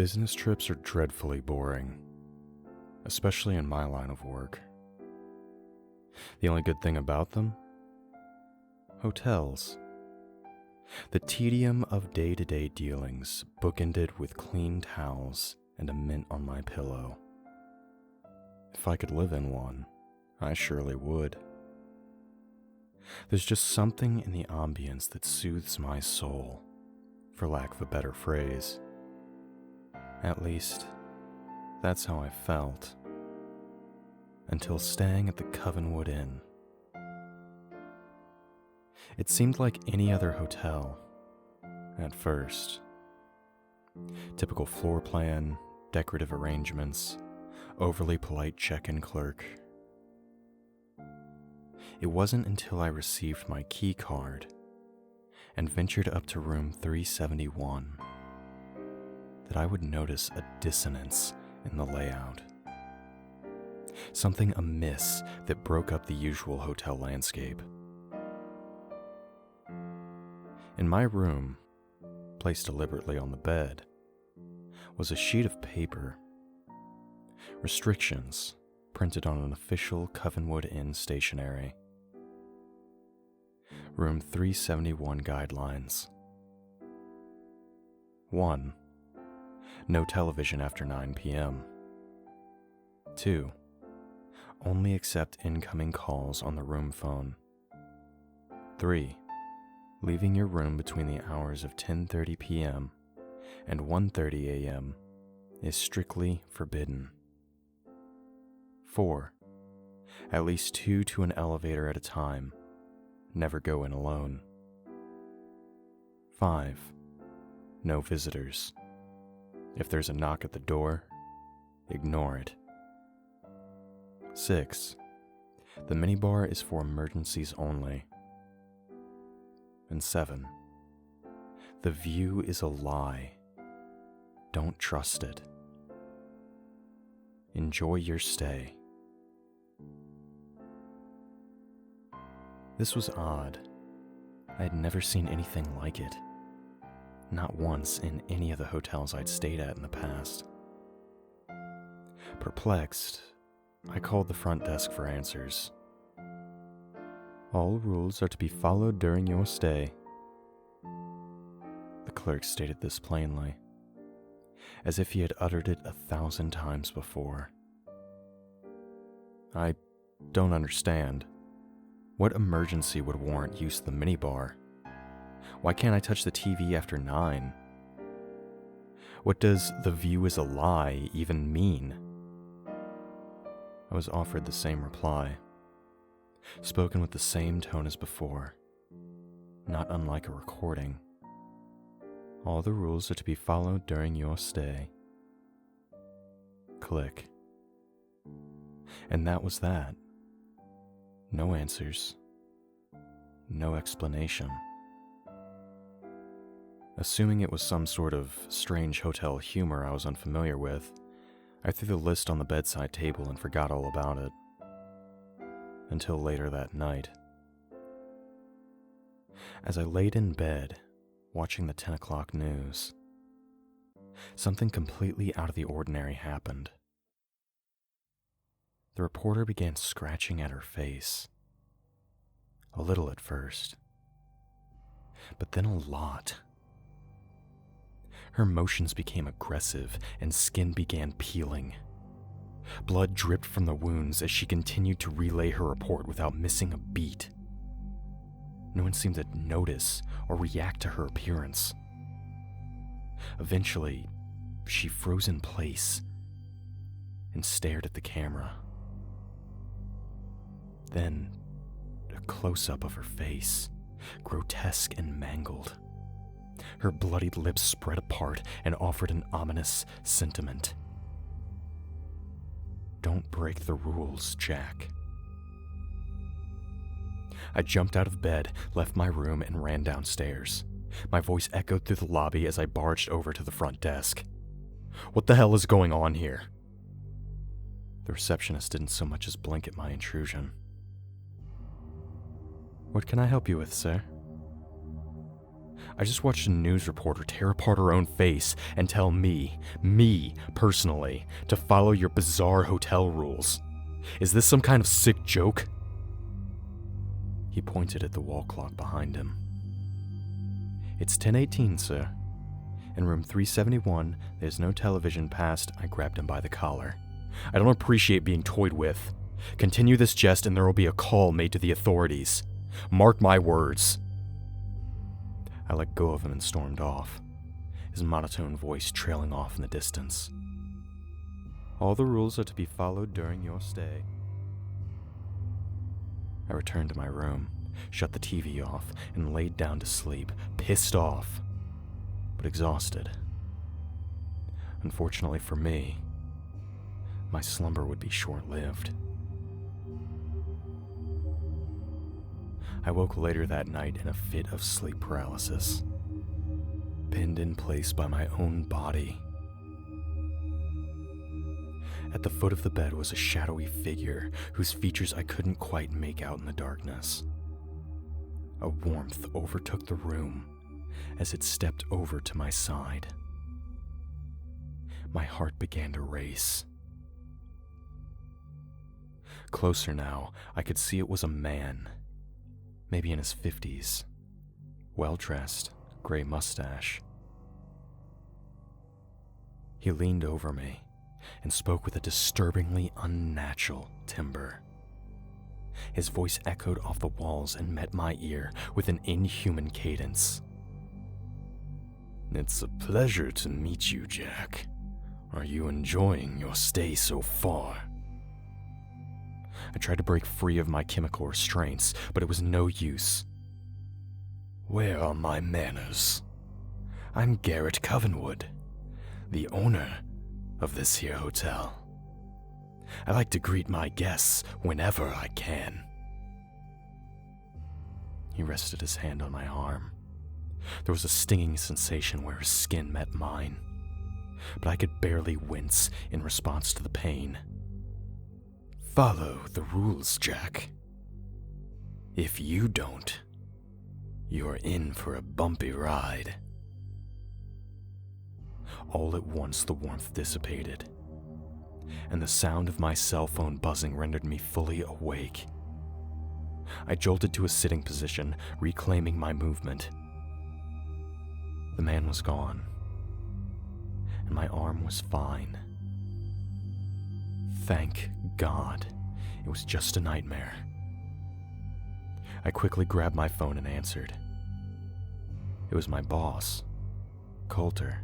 Business trips are dreadfully boring, especially in my line of work. The only good thing about them? Hotels. The tedium of day-to-day dealings bookended with clean towels and a mint on my pillow. If I could live in one, I surely would. There's just something in the ambience that soothes my soul, for lack of a better phrase. At least, that's how I felt, until staying at the Covenwood Inn. It seemed like any other hotel, at first. Typical floor plan, decorative arrangements, overly polite check-in clerk. It wasn't until I received my key card and ventured up to room 371 that I would notice a dissonance in the layout. Something amiss that broke up the usual hotel landscape. In my room, placed deliberately on the bed, was a sheet of paper. Restrictions printed on an official Covenwood Inn stationery. Room 371 guidelines. 1. No television after 9 p.m. 2. Only accept incoming calls on the room phone. 3. Leaving your room between the hours of 10:30 p.m. and 1:30 a.m. is strictly forbidden. 4. At least 2 to an elevator at a time. Never go in alone. 5. No visitors. If there's a knock at the door, ignore it. 6. The minibar is for emergencies only. And 7. The view is a lie. Don't trust it. Enjoy your stay. This was odd. I had never seen anything like it. Not once in any of the hotels I'd stayed at in the past. Perplexed, I called the front desk for answers. All rules are to be followed during your stay. The clerk stated this plainly, as if he had uttered it 1,000 times before. I don't understand. What emergency would warrant use of the minibar? Why can't I touch the TV after 9? What does "the view is a lie" even mean? I was offered the same reply, spoken with the same tone as before, not unlike a recording. All the rules are to be followed during your stay. Click. And that was that. No answers. No explanation. Assuming it was some sort of strange hotel humor I was unfamiliar with, I threw the list on the bedside table and forgot all about it. Until later that night. As I laid in bed, watching the 10 o'clock news, something completely out of the ordinary happened. The reporter began scratching at her face. A little at first, but then a lot. Her motions became aggressive and skin began peeling. Blood dripped from the wounds as she continued to relay her report without missing a beat. No one seemed to notice or react to her appearance. Eventually, she froze in place and stared at the camera. Then, a close-up of her face, grotesque and mangled. Her bloodied lips spread apart and offered an ominous sentiment. Don't break the rules, Jack. I jumped out of bed, left my room, and ran downstairs. My voice echoed through the lobby as I barged over to the front desk. What the hell is going on here? The receptionist didn't so much as blink at my intrusion. What can I help you with, sir? I just watched a news reporter tear apart her own face and tell me personally, to follow your bizarre hotel rules. Is this some kind of sick joke? He pointed at the wall clock behind him. It's 10:18, sir. In room 371, there's no television past. I grabbed him by the collar. I don't appreciate being toyed with. Continue this jest and there will be a call made to the authorities. Mark my words. I let go of him and stormed off, his monotone voice trailing off in the distance. All the rules are to be followed during your stay. I returned to my room, shut the TV off, and laid down to sleep, pissed off, but exhausted. Unfortunately for me, my slumber would be short-lived. I woke later that night in a fit of sleep paralysis, pinned in place by my own body. At the foot of the bed was a shadowy figure whose features I couldn't quite make out in the darkness. A warmth overtook the room as it stepped over to my side. My heart began to race. Closer now, I could see it was a man, maybe in his 50s, well-dressed, gray mustache. He leaned over me and spoke with a disturbingly unnatural timbre. His voice echoed off the walls and met my ear with an inhuman cadence. It's a pleasure to meet you, Jack. Are you enjoying your stay so far? I tried to break free of my chemical restraints, but it was no use. Where are my manners? I'm Garrett Covenwood, the owner of this here hotel. I like to greet my guests whenever I can. He rested his hand on my arm. There was a stinging sensation where his skin met mine, but I could barely wince in response to the pain. Follow the rules, Jack. If you don't, you're in for a bumpy ride. All at once the warmth dissipated, and the sound of my cell phone buzzing rendered me fully awake. I jolted to a sitting position, reclaiming my movement. The man was gone, and my arm was fine. Thank God, it was just a nightmare. I quickly grabbed my phone and answered. It was my boss, Coulter.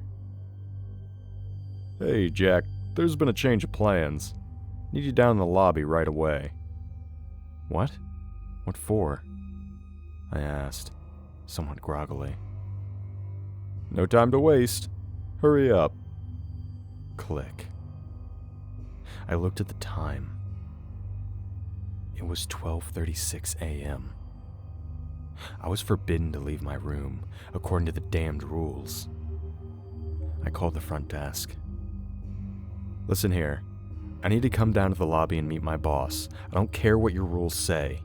Hey, Jack, there's been a change of plans. Need you down in the lobby right away. What? What for? I asked, somewhat groggily. No time to waste. Hurry up. Click. I looked at the time. It was 12:36 a.m. I was forbidden to leave my room, according to the damned rules. I called the front desk. Listen here, I need to come down to the lobby and meet my boss. I don't care what your rules say.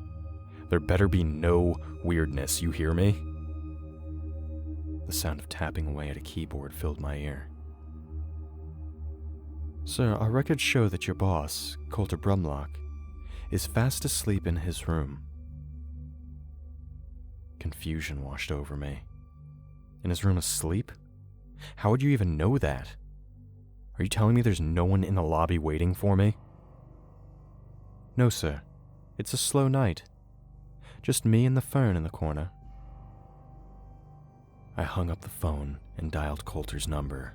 There better be no weirdness, you hear me? The sound of tapping away at a keyboard filled my ear. Sir, our records show that your boss, Coulter Brumlock, is fast asleep in his room. Confusion washed over me. In his room asleep? How would you even know that? Are you telling me there's no one in the lobby waiting for me? No, sir. It's a slow night. Just me and the fern in the corner. I hung up the phone and dialed Coulter's number.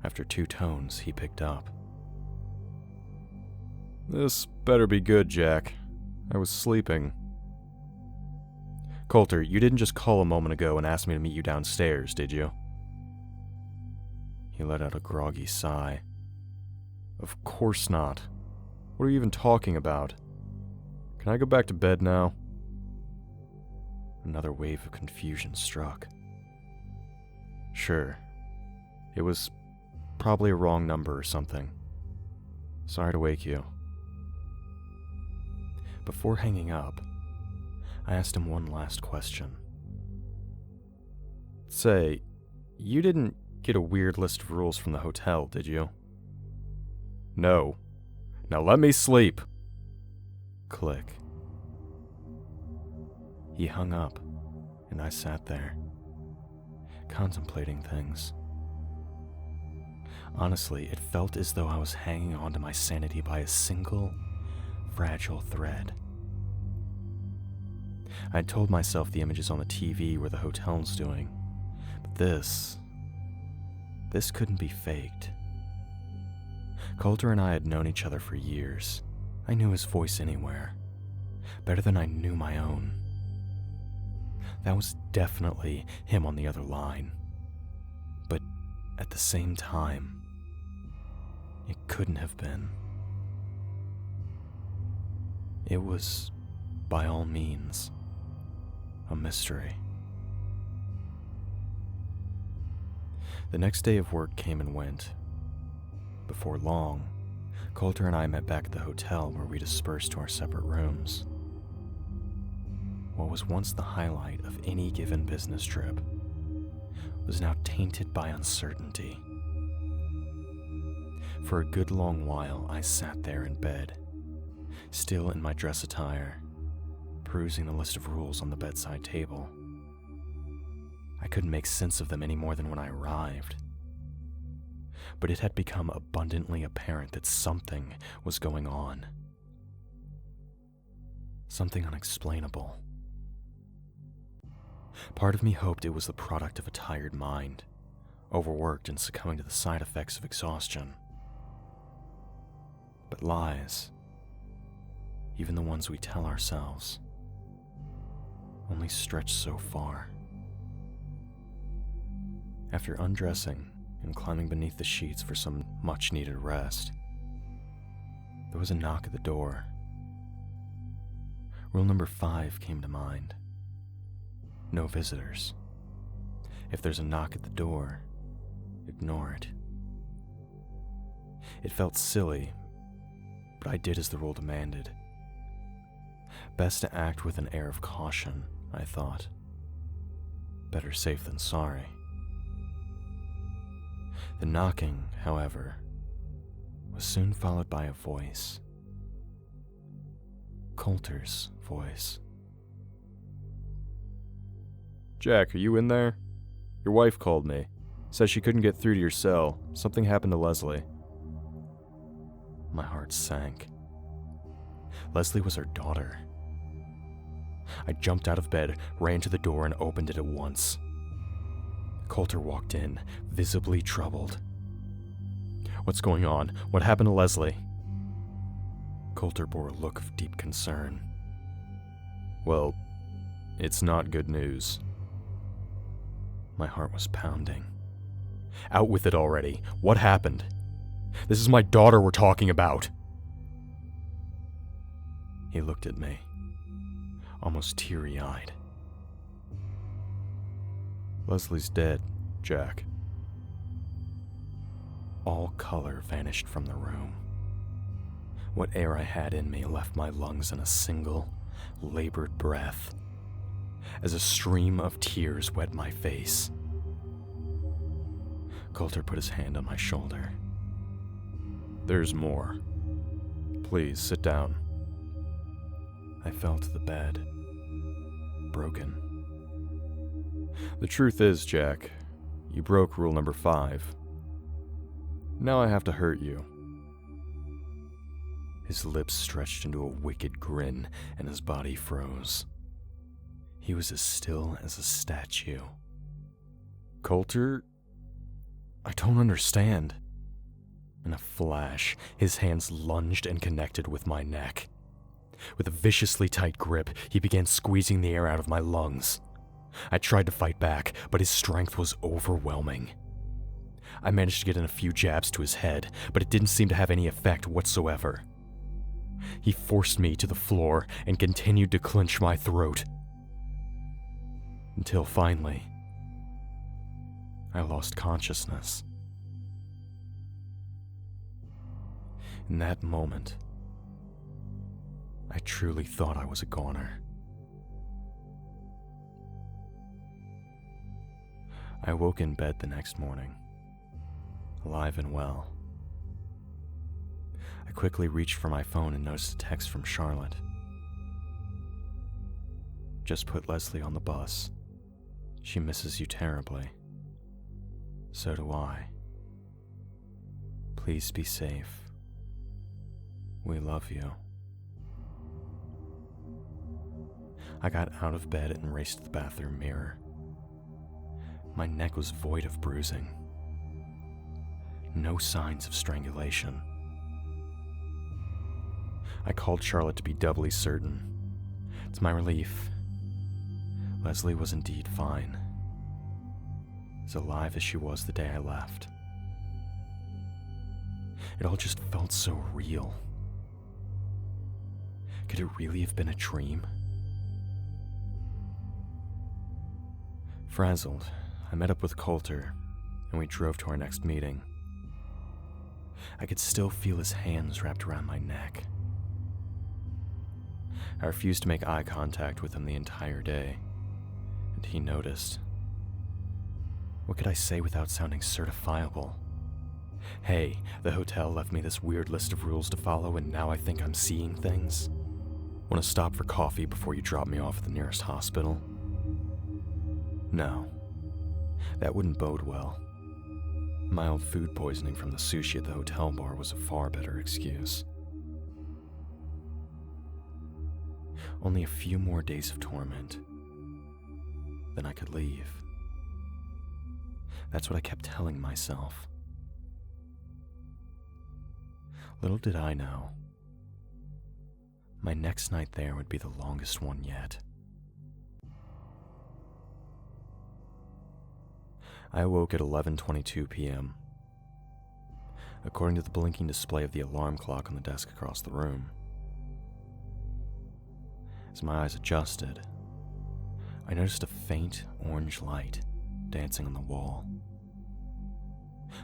After 2 tones, he picked up. This better be good, Jack. I was sleeping. Coulter, you didn't just call a moment ago and ask me to meet you downstairs, did you? He let out a groggy sigh. Of course not. What are you even talking about? Can I go back to bed now? Another wave of confusion struck. Sure. It was probably a wrong number or something. Sorry to wake you. Before Before hanging up, I asked him one last question. Say, you didn't get a weird list of rules from the hotel, did you? No. Now let me sleep. Click. He hung up, and I sat there, contemplating things. Honestly, it felt as though I was hanging on to my sanity by a single, fragile thread. I'd told myself the images on the TV were the hotel's doing, but this couldn't be faked. Coulter and I had known each other for years. I knew his voice anywhere, better than I knew my own. That was definitely him on the other line. But at the same time, it couldn't have been. It was, by all means, a mystery. The next day of work came and went. Before long, Coulter and I met back at the hotel where we dispersed to our separate rooms. What was once the highlight of any given business trip was now tainted by uncertainty. For a good long while, I sat there in bed, still in my dress attire, perusing the list of rules on the bedside table. I couldn't make sense of them any more than when I arrived. But it had become abundantly apparent that something was going on. Something unexplainable. Part of me hoped it was the product of a tired mind, overworked and succumbing to the side effects of exhaustion. But lies, even the ones we tell ourselves, only stretch so far. After undressing and climbing beneath the sheets for some much-needed rest, there was a knock at the door. Rule number 5 came to mind. No visitors. If there's a knock at the door, ignore it. It felt silly, but I did as the rule demanded. Best to act with an air of caution, I thought. Better safe than sorry. The knocking, however, was soon followed by a voice. Coulter's voice. "Jack, are you in there? Your wife called me. Says she couldn't get through to your cell. Something happened to Leslie." My heart sank. Leslie was her daughter. I jumped out of bed, ran to the door, and opened it at once. Coulter walked in, visibly troubled. "What's going on? What happened to Leslie?" Coulter bore a look of deep concern. "Well, it's not good news." My heart was pounding. "Out with it already. What happened? This is my daughter we're talking about." He looked at me, almost teary-eyed. "Leslie's dead, Jack." All color vanished from the room. What air I had in me left my lungs in a single, labored breath, as a stream of tears wet my face. Coulter put his hand on my shoulder. "There's more. Please, sit down." I fell to the bed, broken. "The truth is, Jack, you broke rule number 5. Now I have to hurt you." His lips stretched into a wicked grin, and his body froze. He was as still as a statue. "Coulter, I don't understand." In a flash, his hands lunged and connected with my neck. With a viciously tight grip, he began squeezing the air out of my lungs. I tried to fight back, but his strength was overwhelming. I managed to get in a few jabs to his head, but it didn't seem to have any effect whatsoever. He forced me to the floor and continued to clench my throat. Until finally, I lost consciousness. In that moment, I truly thought I was a goner. I woke in bed the next morning, alive and well. I quickly reached for my phone and noticed a text from Charlotte. Just put Leslie on the bus. She misses you terribly. So do I. Please be safe. We love you. I got out of bed and raced to the bathroom mirror. My neck was void of bruising. No signs of strangulation. I called Charlotte to be doubly certain. To my relief, Leslie was indeed fine. As alive as she was the day I left. It all just felt so real. Could it really have been a dream? Frazzled, I met up with Coulter, and we drove to our next meeting. I could still feel his hands wrapped around my neck. I refused to make eye contact with him the entire day, and he noticed. What could I say without sounding certifiable? Hey, the hotel left me this weird list of rules to follow, and now I think I'm seeing things. Want to stop for coffee before you drop me off at the nearest hospital? No, that wouldn't bode well. Mild food poisoning from the sushi at the hotel bar was a far better excuse. Only a few more days of torment. Then I could leave. That's what I kept telling myself. Little did I know, my next night there would be the longest one yet. I awoke at 11:22 p.m. According to the blinking display of the alarm clock on the desk across the room. As my eyes adjusted, I noticed a faint orange light dancing on the wall,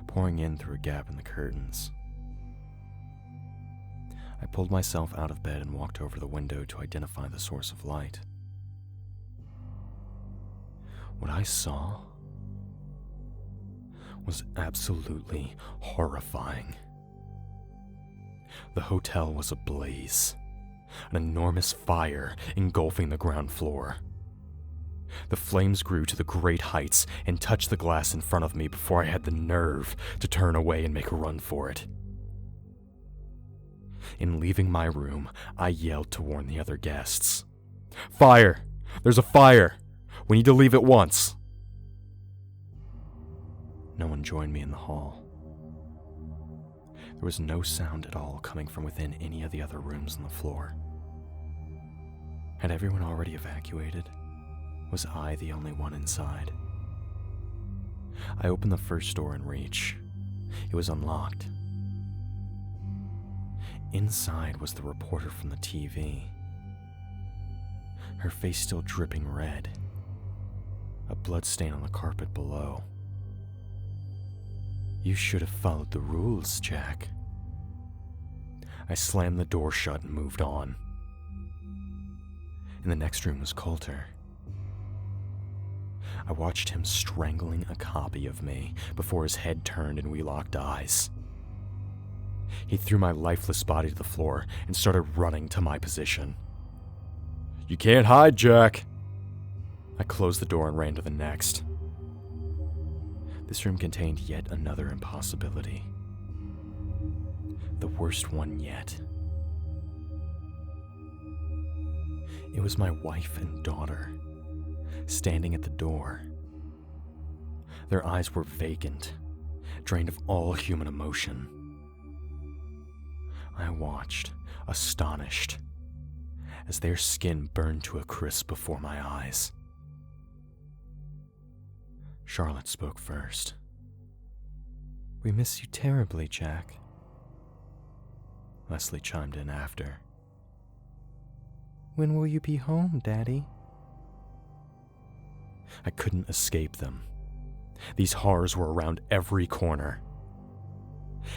pouring in through a gap in the curtains. I pulled myself out of bed and walked over to the window to identify the source of light. What I saw was absolutely horrifying. The hotel was ablaze, an enormous fire engulfing the ground floor. The flames grew to the great heights and touched the glass in front of me before I had the nerve to turn away and make a run for it. In leaving my room, I yelled to warn the other guests. "Fire! There's a fire! We need to leave at once!" No one joined me in the hall. There was no sound at all coming from within any of the other rooms on the floor. Had everyone already evacuated? Was I the only one inside? I opened the first door in reach. It was unlocked. Inside was the reporter from the TV. Her face still dripping red. A blood stain on the carpet below. "You should have followed the rules, Jack." I slammed the door shut and moved on. In the next room was Coulter. I watched him strangling a copy of me before his head turned and we locked eyes. He threw my lifeless body to the floor and started running to my position. "You can't hide, Jack!" I closed the door and ran to the next. This room contained yet another impossibility. The worst one yet. It was my wife and daughter, standing at the door. Their eyes were vacant, drained of all human emotion. I watched, astonished, as their skin burned to a crisp before my eyes. Charlotte spoke first. "We miss you terribly, Jack." Leslie chimed in after. "When will you be home, Daddy?" I couldn't escape them. These horrors were around every corner.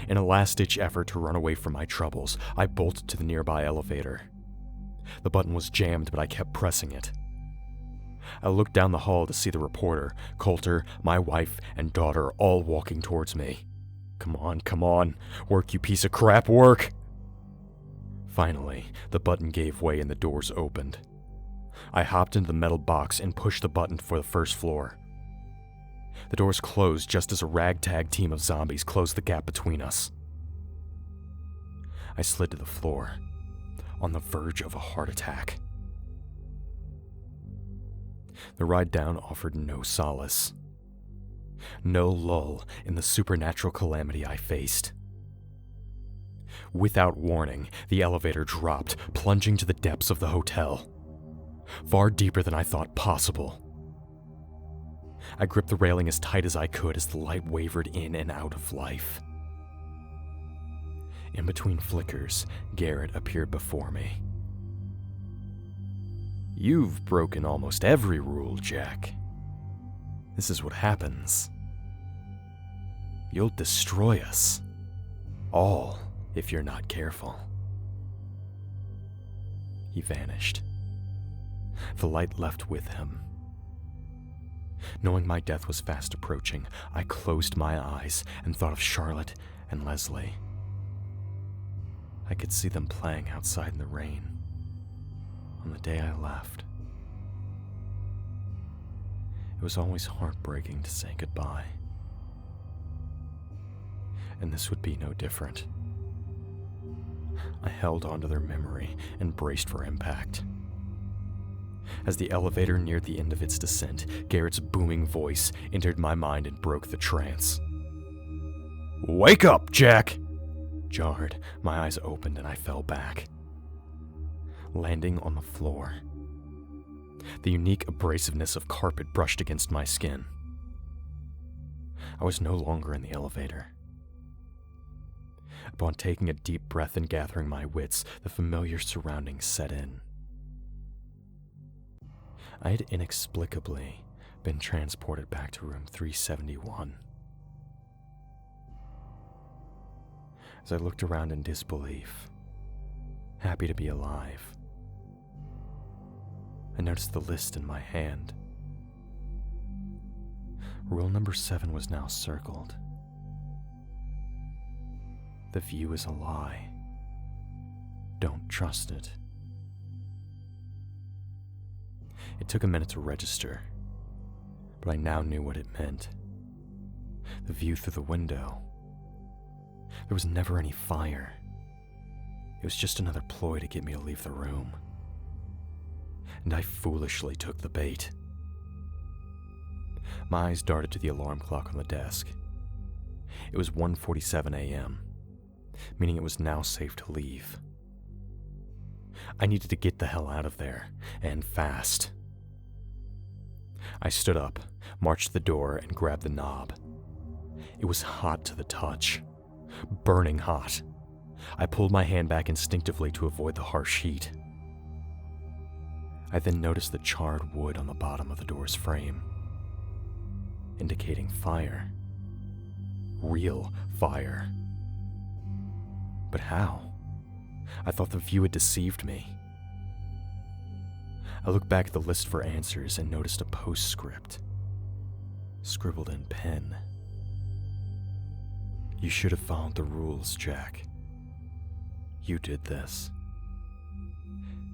In a last-ditch effort to run away from my troubles, I bolted to the nearby elevator. The button was jammed, but I kept pressing it. I looked down the hall to see the reporter, Coulter, my wife, and daughter all walking towards me. Come on. Work, you piece of crap, work! Finally, the button gave way and the doors opened. I hopped into the metal box and pushed the button for the first floor. The doors closed just as a ragtag team of zombies closed the gap between us. I slid to the floor, on the verge of a heart attack. The ride down offered no solace, no lull in the supernatural calamity I faced. Without warning, the elevator dropped, plunging to the depths of the hotel, far deeper than I thought possible. I gripped the railing as tight as I could as the light wavered in and out of life. In between flickers, Garrett appeared before me. "You've broken almost every rule, Jack. This is what happens. You'll destroy us. All, if you're not careful." He vanished. The light left with him. Knowing my death was fast approaching, I closed my eyes and thought of Charlotte and Leslie. I could see them playing outside in the rain on the day I left. It was always heartbreaking to say goodbye, and this would be no different. I held onto their memory and braced for impact. As the elevator neared the end of its descent, Garrett's booming voice entered my mind and broke the trance. "Wake up, Jack!" Jarred, my eyes opened and I fell back, landing on the floor. The unique abrasiveness of carpet brushed against my skin. I was no longer in the elevator. Upon taking a deep breath and gathering my wits, the familiar surroundings set in. I had inexplicably been transported back to room 371. As I looked around in disbelief, happy to be alive, I noticed the list in my hand. Rule number 7 was now circled. The view is a lie. Don't trust it. It took a minute to register, but I now knew what it meant. The view through the window. There was never any fire. It was just another ploy to get me to leave the room. And I foolishly took the bait. My eyes darted to the alarm clock on the desk. It was 1:47 a.m., meaning it was now safe to leave. I needed to get the hell out of there, and fast. I stood up, marched to the door, and grabbed the knob. It was hot to the touch. Burning hot. I pulled my hand back instinctively to avoid the harsh heat. I then noticed the charred wood on the bottom of the door's frame, indicating fire. Real fire. But how? I thought the view had deceived me. I looked back at the list for answers and noticed a postscript, scribbled in pen. "You should have followed the rules, Jack. You did this.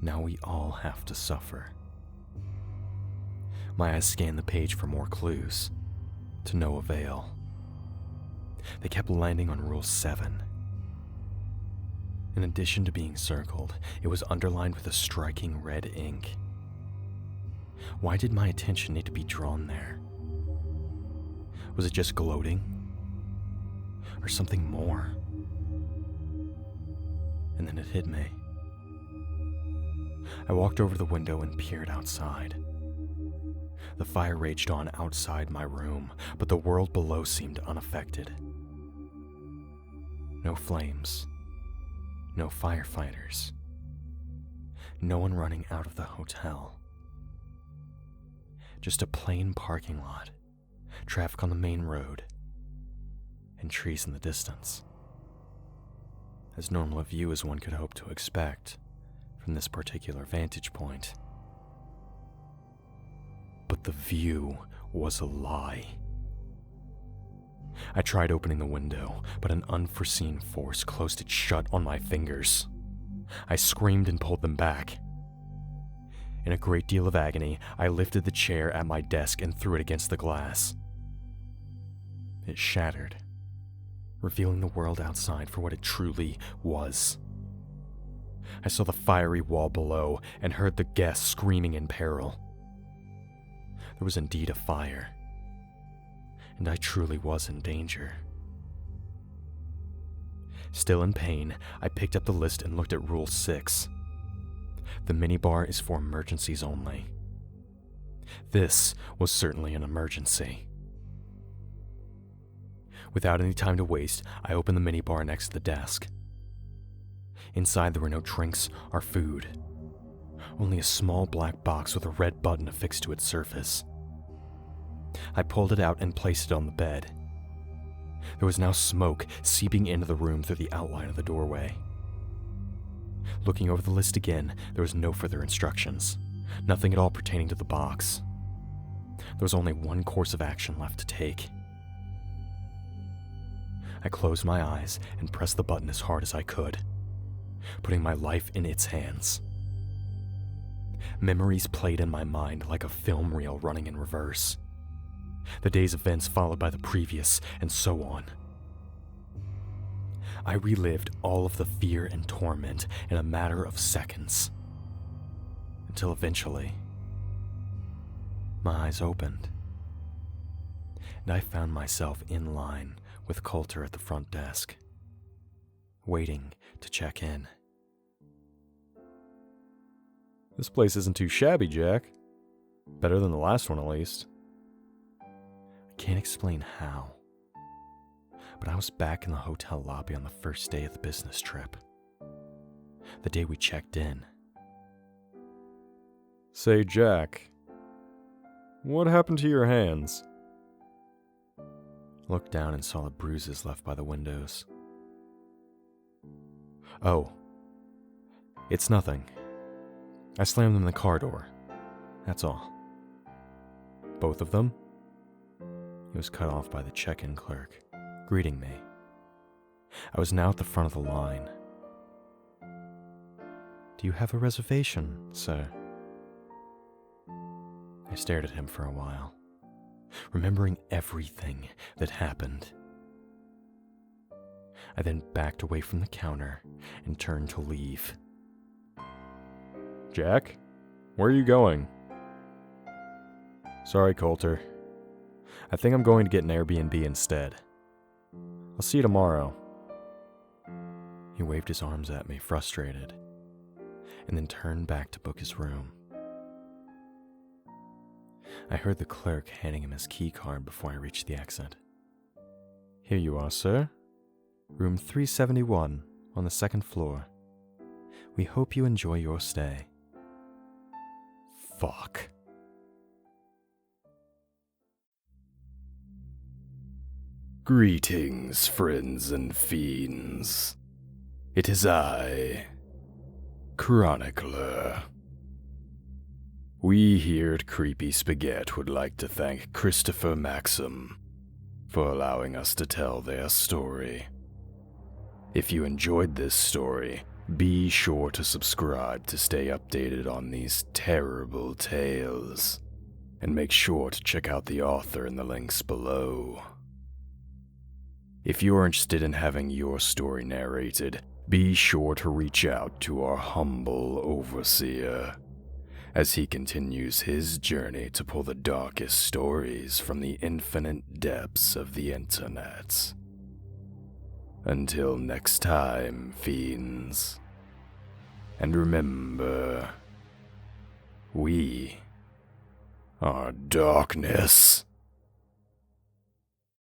Now we all have to suffer." My eyes scanned the page for more clues, to no avail. They kept landing on Rule 7. In addition to being circled, it was underlined with a striking red ink. Why did my attention need to be drawn there? Was it just gloating? Or something more? And then it hit me. I walked over to the window and peered outside. The fire raged on outside my room, but the world below seemed unaffected. No flames. No firefighters. No one running out of the hotel. Just a plain parking lot, traffic on the main road, and trees in the distance. As normal a view as one could hope to expect from this particular vantage point. but the view was a lie. I tried opening the window, but an unforeseen force closed it shut on my fingers. I screamed and pulled them back. In a great deal of agony, I lifted the chair at my desk and threw it against the glass. It shattered, revealing the world outside for what it truly was. I saw the fiery wall below and heard the guests screaming in peril. There was indeed a fire, and I truly was in danger. Still in pain, I picked up the list and looked at Rule 6. The minibar is for emergencies only. This was certainly an emergency. Without any time to waste, I opened the minibar next to the desk. Inside there were no drinks or food, only a small black box with a red button affixed to its surface. I pulled it out and placed it on the bed. There was now smoke seeping into the room through the outline of the doorway. Looking over the list again, there was no further instructions, nothing at all pertaining to the box. There was only one course of action left to take. I closed my eyes and pressed the button as hard as I could, putting my life in its hands. Memories played in my mind like a film reel running in reverse. The day's events followed by the previous, and so on. I relived all of the fear and torment in a matter of seconds, until eventually, my eyes opened, and I found myself in line with Coulter at the front desk, waiting to check in. This place isn't too shabby, Jack. Better than the last one, at least. I can't explain how, but I was back in the hotel lobby on the first day of the business trip. The day we checked in. Say, Jack, what happened to your hands? Looked down and saw the bruises left by the windows. Oh, it's nothing. I slammed them in the car door. That's all. Both of them? He was cut off by the check-in clerk, greeting me. I was now at the front of the line. Do you have a reservation, sir? I stared at him for a while, remembering everything that happened. I then backed away from the counter and turned to leave. Jack, where are you going? Sorry, Coulter. I think I'm going to get an Airbnb instead. I'll see you tomorrow. He waved his arms at me, frustrated, and then turned back to book his room. I heard the clerk handing him his key card before I reached the exit. Here you are, sir. Room 371 on the second floor. We hope you enjoy your stay. Fuck. Greetings, friends and fiends. It is I, Chronicler. We here at Creepy Spaghet would like to thank Christopher Maxim for allowing us to tell their story. If you enjoyed this story, be sure to subscribe to stay updated on these terrible tales, and make sure to check out the author in the links below. If you're interested in having your story narrated, be sure to reach out to our humble overseer, as he continues his journey to pull the darkest stories from the infinite depths of the internet. Until next time, fiends. And remember, we are darkness.